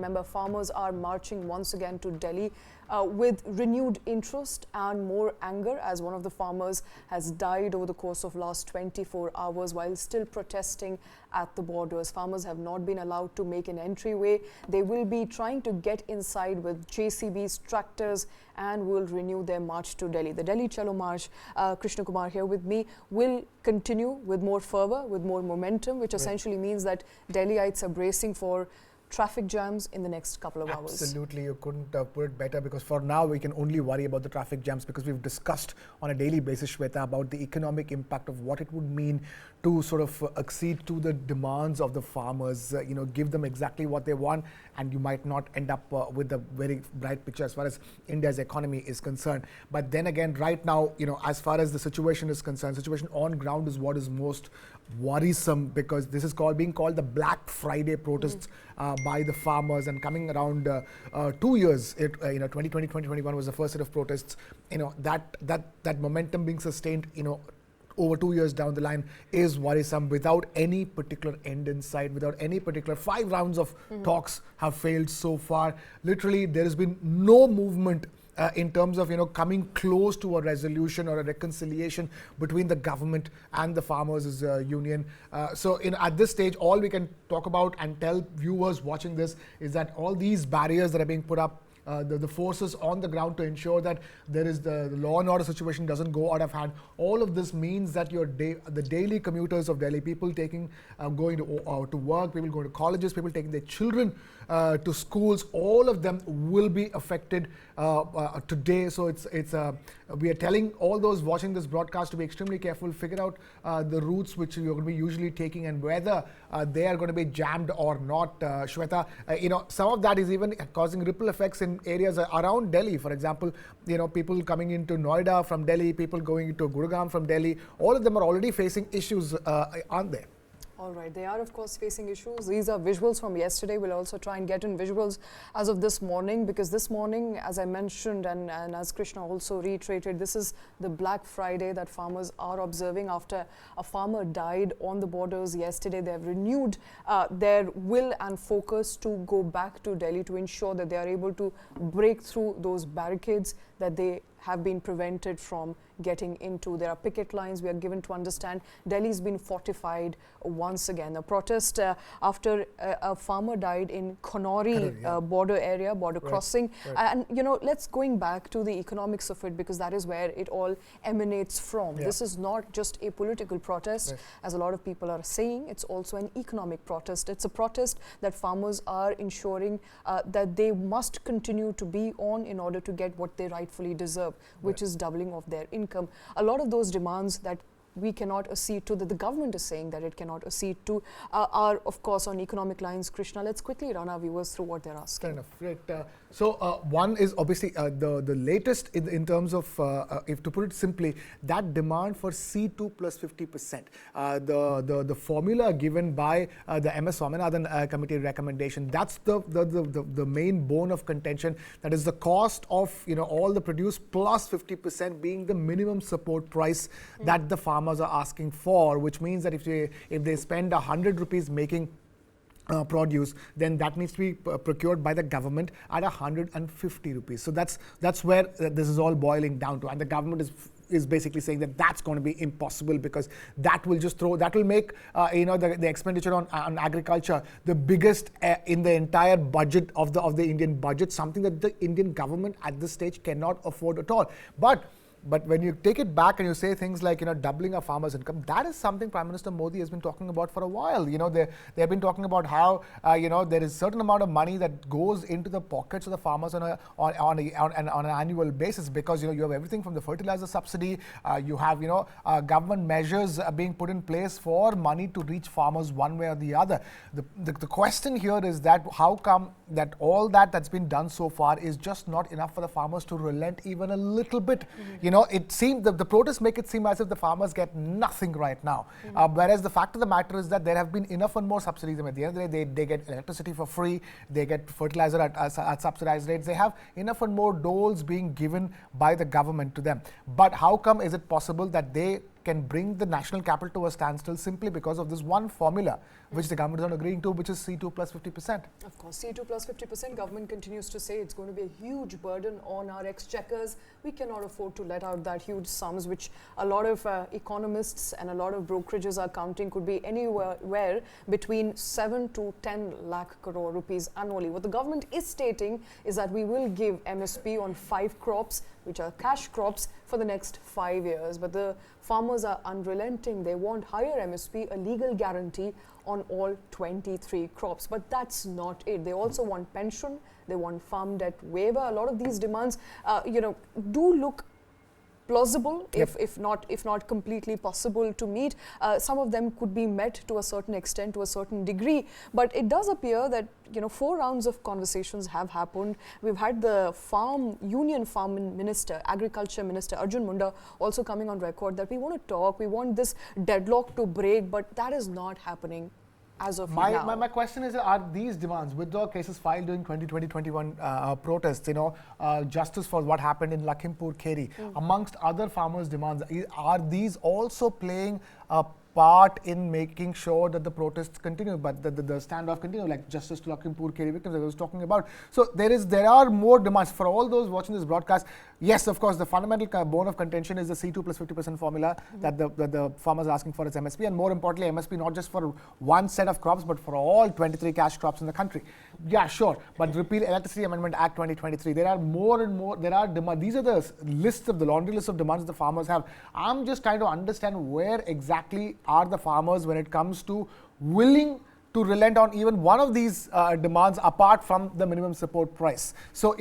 remember, farmers are marching once again to Delhi with renewed interest and more anger, as one of the farmers has died over the course of last 24 hours while still protesting at the borders. Farmers have not been allowed to make an entryway. They will be trying to get inside with JCBs, tractors, and will renew their march to Delhi. The Delhi Chalo March, Krishnakumar here with me, will continue with more fervor, with more momentum, which essentially means that Delhiites are bracing for traffic jams in the next couple of hours. Absolutely, you couldn't put it better, because for now we can only worry about the traffic jams, because we've discussed on a daily basis, Shweta, about the economic impact of what it would mean to sort of accede to the demands of the farmers, give them exactly what they want, and you might not end up with a very bright picture as far as India's economy is concerned. But then again, right now, as far as the situation is concerned, situation on ground is what is most worrisome, because this is being called the Black Friday protests by the farmers, and coming around 2 years. 2020, 2021 was the first set of protests. That momentum being sustained, over 2 years down the line is worrisome, without any particular end in sight, without any particular 5 rounds of talks have failed so far. Literally, there has been no movement in terms of coming close to a resolution or a reconciliation between the government and the farmers' union. So at this stage, all we can talk about and tell viewers watching this is that all these barriers that are being put up, the forces on the ground to ensure that there is the law and order situation doesn't go out of hand. All of this means that the daily commuters of Delhi, people going to work, people going to colleges, people taking their children to schools, all of them will be affected today. So we are telling all those watching this broadcast to be extremely careful, figure out the routes which you're going to be usually taking, and whether they are going to be jammed or not. Shweta, some of that is even causing ripple effects in areas around Delhi. For example, people coming into Noida from Delhi, people going into Gurugram from Delhi, all of them are already facing issues, aren't they? All right, they are of course facing issues. These are visuals from yesterday. We'll also try and get in visuals as of this morning, because this morning, as I mentioned and as Krishna also reiterated, this is the Black Friday that farmers are observing after a farmer died on the borders yesterday. They have renewed their will and focus to go back to Delhi to ensure that they are able to break through those barricades that they have been prevented from getting into. There are picket lines. We are given to understand Delhi's been fortified once again. A protest after a farmer died in Kothari border crossing. And let's going back to the economics of it, because that is where it all emanates from. This is not just a political protest, as a lot of people are saying. It's also an economic protest. It's a protest that farmers are ensuring that they must continue to be on in order to get what they rightfully deserve, which is doubling of their income. A lot of those demands that we cannot accede to, that the government is saying that it cannot accede to, are of course on economic lines. Krishna, let's quickly run our viewers through what they're asking. Fair enough. Great. So one is obviously the latest in terms of, if to put it simply, that demand for C2 plus 50%. The formula given by the MS Swaminathan committee recommendation, that's the main bone of contention. That is the cost of all the produce plus 50% being the minimum support price that the farmers are asking for, which means that if they spend 100 rupees making produce, then that needs to be procured by the government at 150 rupees. So that's where this is all boiling down to, and the government is basically saying that that's going to be impossible, because that will make the expenditure on agriculture the biggest in the entire budget of the Indian budget, something that the Indian government at this stage cannot afford at all. But when you take it back and you say things like, doubling a farmer's income, that is something Prime Minister Modi has been talking about for a while. They have been talking about how, there is a certain amount of money that goes into the pockets of the farmers on an annual basis, because, you have everything from the fertilizer subsidy, you have, government measures being put in place for money to reach farmers one way or the other. The question here is that how come that all that's been done so far is just not enough for the farmers to relent even a little bit? It seems the protests make it seem as if the farmers get nothing right now. Whereas the fact of the matter is that there have been enough and more subsidies. At the end of the day, they get electricity for free, they get fertilizer at subsidized rates, they have enough and more doles being given by the government to them. But how come is it possible that they can bring the national capital to a standstill simply because of this one formula, which the government is not agreeing to, which is C2 plus 50%. Of course, C2 plus 50%, government continues to say it's going to be a huge burden on our exchequers. We cannot afford to let out that huge sums, which a lot of economists and a lot of brokerages are counting could be anywhere between 7 to 10 lakh crore rupees annually. What the government is stating is that we will give MSP on 5 crops, which are cash crops, for the next 5 years. But the farmers are unrelenting. They want higher MSP, a legal guarantee on all 23 crops. But that's not it. They also want pension. They want farm debt waiver. A lot of these demands, do look plausible, if not completely possible to meet. Some of them could be met to a certain extent, to a certain degree. But it does appear that 4 rounds of conversations have happened. We've had the Union Farm Minister, Agriculture Minister Arjun Munda also coming on record that we want to talk, we want this deadlock to break, but that is not happening as of now. My question is, are these demands, withdrawal cases filed during 2020-21 protests, justice for what happened in Lakhimpur Kheri, amongst other farmers' demands, are these also playing a part in making sure that the protests continue, but the standoff continue, like justice to Lakhimpur Kheri victims I was talking about? So there are more demands for all those watching this broadcast. Yes, of course, the fundamental bone of contention is the C2 plus 50% formula that the farmers are asking for its MSP, and more importantly, MSP not just for one set of crops, but for all 23 cash crops in the country. Yeah, sure, but repeal Electricity Amendment Act 2023. There are more and more. There are demands. These are the laundry list of demands the farmers have. I'm just trying to understand where exactly are the farmers when it comes to willing to relent on even one of these demands apart from the minimum support price. So,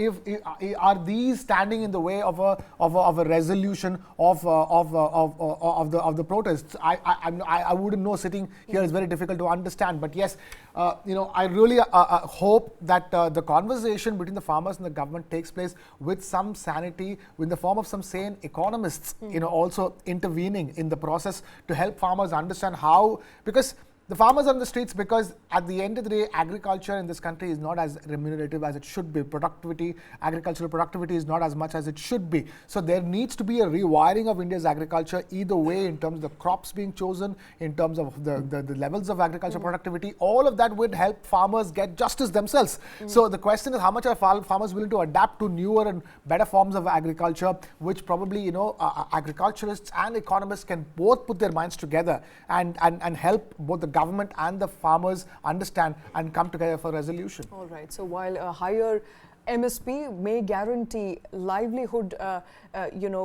are these standing in the way of a resolution of the protests? I wouldn't know. Sitting here is very difficult to understand. But yes, I really hope that the conversation between the farmers and the government takes place with some sanity, in the form of some sane economists, also intervening in the process to help farmers understand how, because the farmers are on the streets because at the end of the day, agriculture in this country is not as remunerative as it should be. Agricultural productivity is not as much as it should be. So there needs to be a rewiring of India's agriculture either way, in terms of the crops being chosen, in terms of the levels of agricultural productivity. All of that would help farmers get justice themselves. So the question is, how much are farmers willing to adapt to newer and better forms of agriculture, which probably, agriculturists and economists can both put their minds together and help both the government and the farmers understand and come together for resolution. All right. So while a higher MSP may guarantee livelihood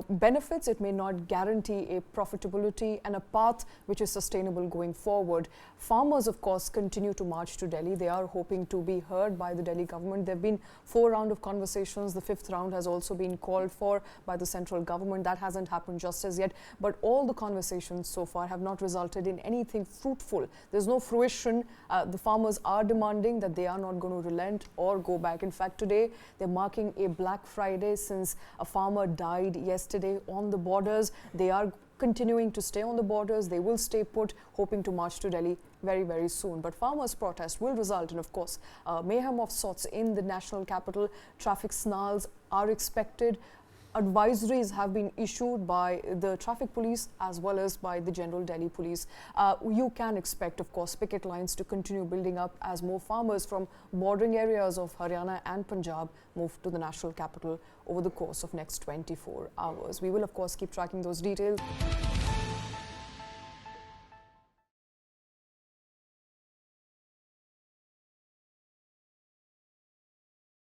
benefits, it may not guarantee a profitability and a path which is sustainable going forward. Farmers, of course, continue to march to Delhi. They are hoping to be heard by the Delhi government. There have been 4 rounds of conversations. The 5th round has also been called for by the central government. That hasn't happened just as yet. But all the conversations so far have not resulted in anything fruitful. There's no fruition. The farmers are demanding that they are not going to relent or go back. In fact, today they're marking a Black Friday since a farmer died yesterday on the borders. They are continuing to stay on the borders. They will stay put, hoping to march to Delhi very, very soon. But farmers' protest will result in, of course, mayhem of sorts in the national capital. Traffic snarls are expected. Advisories have been issued by the traffic police as well as by the General Delhi Police. You can expect, of course, picket lines to continue building up as more farmers from bordering areas of Haryana and Punjab move to the national capital over the course of next 24 hours. We will, of course, keep tracking those details.